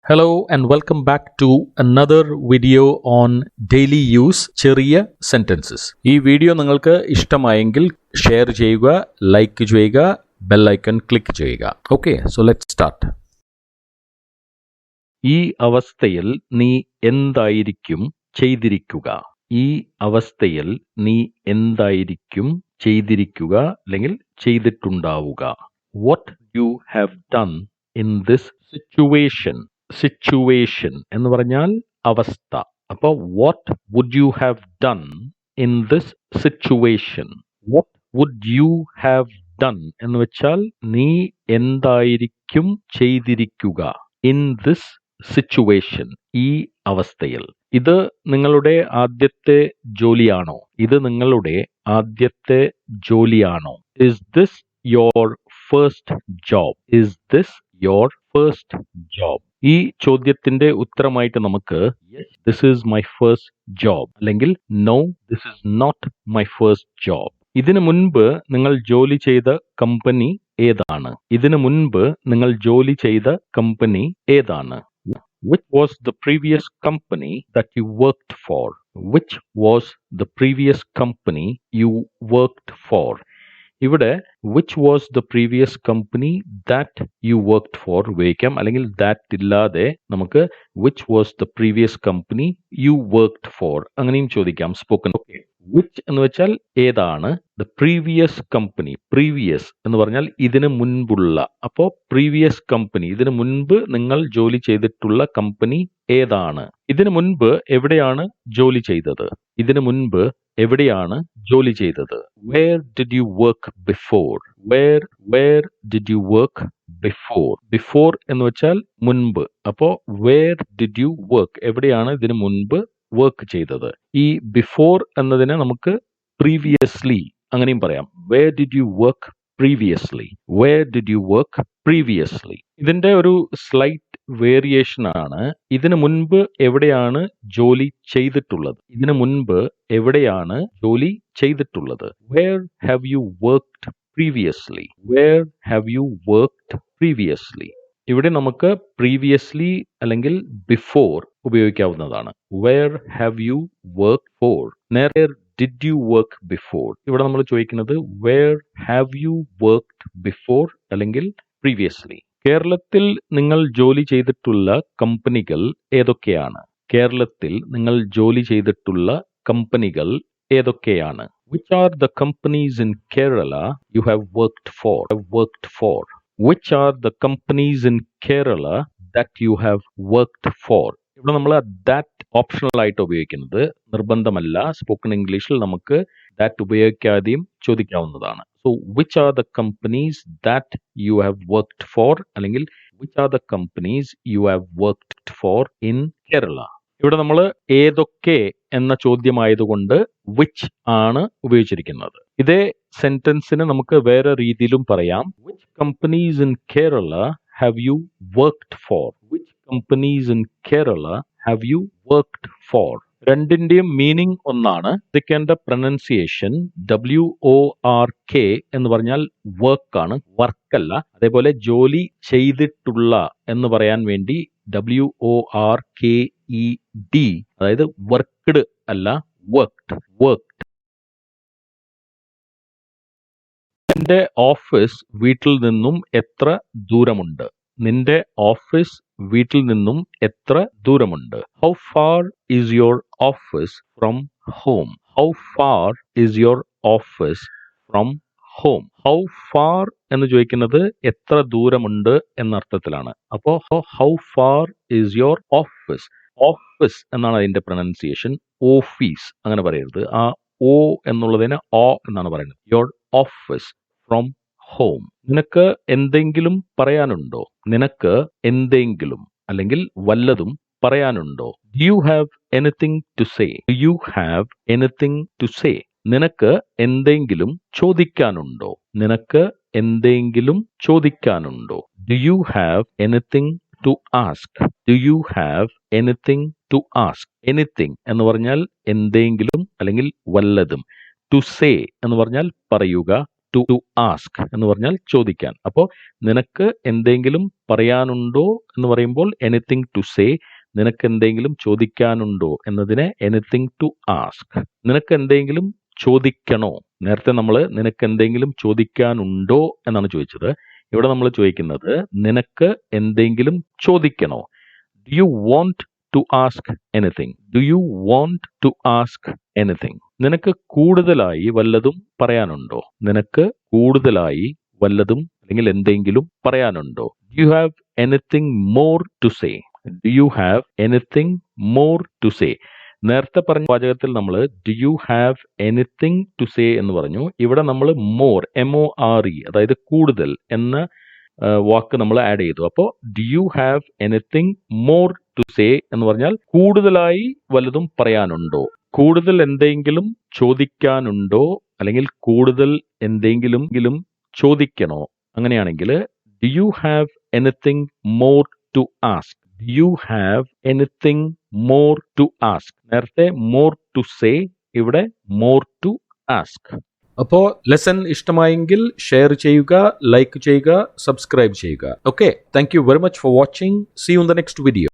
Hello and welcome back to another video on daily use ചെറിയ sentences. ഈ video നിങ്ങൾക്ക് ഇഷ്ടമായെങ്കിൽ ഷെയർ ചെയ്യുക, ലൈക്ക് ചെയ്യുക, ബെൽ ഐക്കൺ ക്ലിക്ക് ചെയ്യുക. Okay, so let's start. ഈ അവസ്ഥയിൽ നീ എന്തായിരിക്കും ചെയ്തിരിക്കുക? ഈ അവസ്ഥയിൽ നീ എന്തായിരിക്കും ചെയ്തിരിക്കുക അല്ലെങ്കിൽ ചെയ്തിട്ടുണ്ടാവുക? What you have done in this situation? Situation എന്ന് പറഞ്ഞാൽ അവസ്ഥ. അപ്പോൾ what would you have done in this situation? What would you have done എന്ന് വെച്ചാൽ നീ എന്തായിരിക്കും ചെയ്തിരിക്കുക ഇൻ ദിസ് സിറ്റുവേഷൻ, ഈ അവസ്ഥയിൽ. ഇത് നിങ്ങളുടെ ആദ്യത്തെ ജോലിയാണോ? ഇത് നിങ്ങളുടെ ആദ്യത്തെ ജോലിയാണോ? Is this your first job? Is this your first job? ഈ ചോദ്യത്തിന്റെ ഉത്തരമായിട്ട് നമുക്ക് yes this is my first job അല്ലെങ്കിൽ no this is not my first job. ഇതിനു മുൻപ് നിങ്ങൾ ജോലി ചെയ്ത കമ്പനി ഏതാണ്? ഇതിനു മുൻപ് നിങ്ങൾ ജോലി ചെയ്ത കമ്പനി ഏതാണ്? Which was the previous company that you worked for? Which was the previous company you worked for? ഇവിടെ which was the previous company that you worked for ഉപയോഗിക്കാം. അല്ലെങ്കിൽ that ഇല്ലാതെ നമുക്ക് which was the previous company you worked for അങ്ങനെയും ചോദിക്കാം spoken. Okay, which എന്ന് വെച്ചാൽ ഏതാണ്, the previous company. previous എന്ന് പറഞ്ഞാൽ ഇതിന് മുൻപുള്ള. അപ്പോൾ previous company, ഇതിന് മുൻപ് നിങ്ങൾ ജോലി ചെയ്തിട്ടുള്ള കമ്പനി ഏതാണ്? ഇതിനു മുൻപ് എവിടെയാണ് ജോലി ചെയ്തത്? ഇതിനു മുൻപ് എവിടെയാണ് ജോലി ചെയ്തത്? Where did you work before? Where did you work before? Before എന്ന് വെച്ചാൽ മുൻപ്. അപ്പോ where did you work? എവിടെയാണ് ഇതിനു മുൻപ് വർക്ക് ചെയ്തത്? ഈ before എന്നതിനെ നമുക്ക് previously അങ്ങനെയും പറയാം. Where did you work previously? Where did you work previously? ഇതിന്റെ ഒരു സ്ലൈറ്റ് വേരിയേഷൻ ആണ്. ഇതിനു മുൻപ് എവിടെയാണ് ജോലി ചെയ്തിട്ടുള്ളത്? ഇതിനു മുൻപ് എവിടെയാണ് ജോലി ചെയ്തിട്ടുള്ളത്? Where have you worked previously? Where have you worked previously? ഇവിടെ നമുക്ക് previously അല്ലെങ്കിൽ before ഉപയോഗിക്കാവുന്നതാണ്. Where have you worked for? നേരെ did you work before? ഇവിടെ നമ്മൾ ചോദിക്കുന്നത് where have you worked before അല്ലെങ്കിൽ previously. കേരളത്തിൽ നിങ്ങൾ ജോലി ചെയ്തിട്ടുള്ള കമ്പനികൾ ഏതൊക്കെയാണ്? കേരളത്തിൽ നിങ്ങൾ ജോലി ചെയ്തിട്ടുള്ള കമ്പനികൾ ഏതൊക്കെയാണ്? Which are the companies in Kerala you have worked for? Which are the companies in Kerala that you have worked for? ഇവിടെ നമ്മൾ that ഓപ്ഷണൽ ആയിട്ട് ഉപയോഗിക്കുന്നത്, നിർബന്ധമല്ല. സ്പോക്കൺ ഇംഗ്ലീഷിൽ നമുക്ക് that ഉപയോഗിക്കാതെയും ചോദിക്കാവുന്നതാണ്. So which are the companies that you have worked for അല്ലെങ്കിൽ which are the companies you have worked for in Kerala? ഇവിടെ നമ്മൾ ഏതൊക്കെ എന്ന ചോദ്യമായതുകൊണ്ട് which ആണ് ഉപയോഗിച്ചിരിക്കുന്നത്. ഇതേ സെന്റൻസിന് നമുക്ക് വേറെ രീതിയിലും പറയാം. Which companies in Kerala have you worked for? Which companies in Kerala have you worked for? രണ്ടിന്റെയും മീനിങ് ഒന്നാണ്. ശ്രദ്ധിക്കേണ്ട പ്രൊനൗൺസിയേഷൻ WORK എന്ന് പറഞ്ഞാൽ വർക്ക് ആണ്, വർക്കല്ല. അതേപോലെ ജോലി ചെയ്തിട്ടുള്ള എന്ന് പറയാൻ വേണ്ടി WORKED, അതായത് വർക്ക്ഡ് അല്ല, വർക്ക്ഡ്. നിന്റെ ഓഫീസ് വീട്ടിൽ നിന്നും എത്ര ദൂരമുണ്ട്? നിന്റെ ഓഫീസ് വീട്ടിൽ നിന്നും എത്ര ദൂരമുണ്ട്? How far is your office from home? How far is your office from home? How far എന്ന് ചോദിക്കുന്നത് എത്ര ദൂരമുണ്ട് എന്നർത്ഥത്തിലാണ്. അപ്പോൾ how far is your office? Office എന്നാണ് അതിന്റെ പ്രൊനൗൺസിയേഷൻ. ഓഫീസ് അങ്ങനെ പറയരുത്. ആ ഓ എന്നുള്ളതിന് ഓ എന്നാണ് പറയുന്നത്. Your office from home. നിനക്ക് എന്തെങ്കിലും പറയാനുണ്ടോ? നിനക്ക് എന്തെങ്കിലും അല്ലെങ്കിൽ വല്ലതും പറയാനുണ്ടോ? Do you have anything to say? Do you have anything to say? നിനക്ക് എന്തെങ്കിലും ചോദിക്കാനുണ്ടോ? നിനക്ക് എന്തെങ്കിലും ചോദിക്കാനുണ്ടോ? Do you have anything to ask? Do you have anything to ask? Anything എന്ന് പറഞ്ഞാൽ എന്തെങ്കിലും അല്ലെങ്കിൽ വല്ലതും. To say എന്ന് പറഞ്ഞാൽ പറയുക, ടു ആസ്ക് എന്ന് പറഞ്ഞാൽ ചോദിക്കാൻ. അപ്പോൾ നിനക്ക് എന്തെങ്കിലും പറയാനുണ്ടോ എന്ന് പറയുമ്പോൾ എനിത്തിങ് ടു സേ, നിനക്ക് എന്തെങ്കിലും ചോദിക്കാനുണ്ടോ എന്നതിനെ എനിത്തിങ് ടു ആസ്ക്. നിനക്ക് എന്തെങ്കിലും ചോദിക്കണോ, നേരത്തെ നമ്മൾ നിനക്ക് എന്തെങ്കിലും ചോദിക്കാനുണ്ടോ എന്നാണ് ചോദിച്ചത്. ഇവിടെ നമ്മൾ ചോദിക്കുന്നത് നിനക്ക് എന്തെങ്കിലും ചോദിക്കണോ. Do you want to ask anything? Do you want to ask anything? നിനക്ക് കൂടുതലായി വല്ലതും പറയാനുണ്ടോ? നിനക്ക് കൂടുതലായി വല്ലതും അല്ലെങ്കിൽ എന്തെങ്കിലും പറയാനുണ്ടോ? Do you have anything more to say? Do you have anything more to say? നേരത്തെ പറഞ്ഞ വാചകത്തിൽ നമ്മൾ do you have anything to say എന്ന് പറഞ്ഞു. ഇവിടെ നമ്മൾ മോർ, MORE, അതായത് കൂടുതൽ എന്ന വാക്ക് നമ്മൾ ആഡ് ചെയ്തു. അപ്പോൾ do you have anything more to say എന്ന് പറഞ്ഞാൽ കൂടുതലായി വല്ലതും പറയാനുണ്ടോ, കൂടുതൽ എന്തെങ്കിലും ചോദിക്കാനുണ്ടോ, അല്ലെങ്കിൽ കൂടുതൽ എന്തെങ്കിലും ചോദിക്കണോ. അങ്ങനെയാണെങ്കിൽ do you have anything more to ask? Do you have anything more to ask? നേരത്തെ മോർ ടു സേ, ഇവിടെ മോർ ടു ആസ്ക്. അപ്പോൾ ലെസൺ ഇഷ്ടമായെങ്കിൽ ഷെയർ ചെയ്യുക, ലൈക്ക് ചെയ്യുക, സബ്സ്ക്രൈബ് ചെയ്യുക. Okay, thank you very much for watching. See you in the next video.